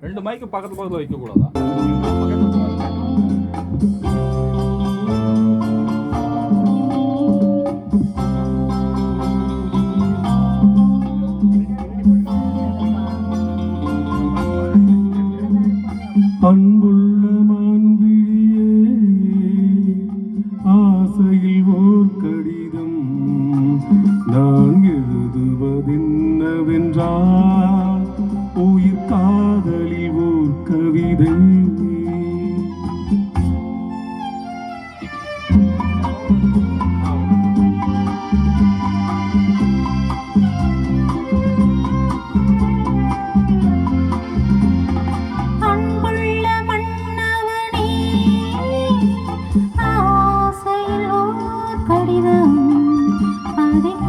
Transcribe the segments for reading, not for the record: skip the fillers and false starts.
2 மைக்கு பக்கத்து பக்கத்துல வைக்க கூடாதா? அன்புள்ள மான்விழியே, ஆசையில் ஓர் கடிதம் நான் எழுதுவதென்னவென்றால் உயிர் காதலில் ஓர் கவிதை.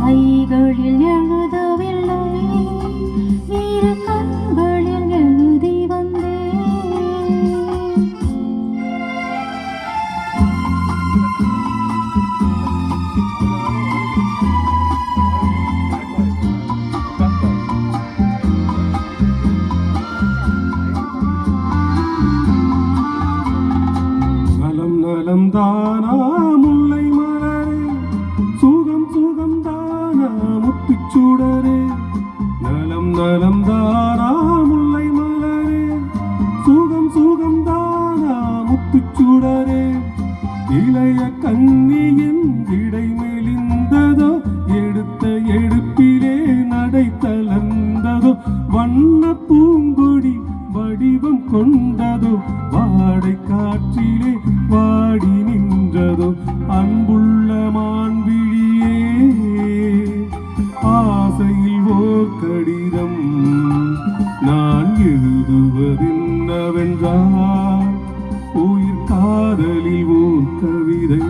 கைகளில் எழுதவில்லை, இரு கண்களில் எழுதி வந்தேன். நலம் நலம் தானா முல்லை மலரே, சுகம் சுகம் தானா முத்துச்சூடரே. நலம் நலம் தானா முல்லை மலரே, சுகம் சுகம் தானா முத்துச்சூடரே. இளைய கன்னியின் இடை மெலிந்ததோ, எடுத்த எடுப்பிலே நடை தளர்ந்ததோ. வண்ண பூங்கொடி வடிவம் கொண்டதோ, வாடை காற்றிலே வாடி நின்றதோ. அன்புள்ள மான்விழியே, ஆசையில் ஓர் கடிதம் நான் எழுதுவதென்னவென்றால் உயிர் காதலில் ஓர் கவிதை.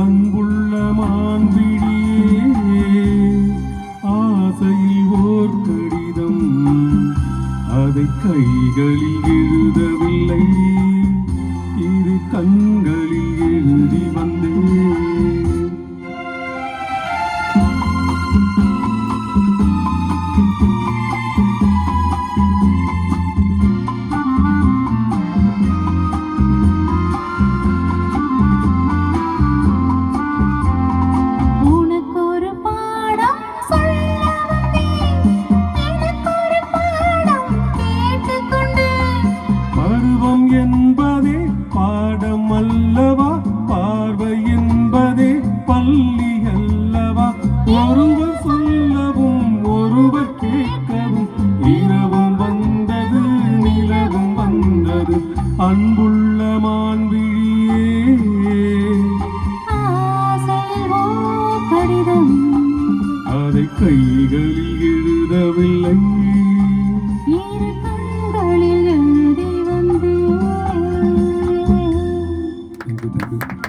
அன்புள்ள மான்விழியே, ஆசையில் ஓர் கடிதம் அதை கைகளில் எழுதவில்லை, இரு கண்களில் எழுதி வந்தேன். என்பதே பாடம் அல்லவா, பார்வை என்பதே பள்ளி அல்லவா. ஒருவர் சொல்லவும் ஒருவர் கேட்கவும், இரவும் வந்தது நிலவும் வந்தது. அன்புள்ள மான்விழியே, ஆசையில் ஓர் கடிதம் அதை கைகளில்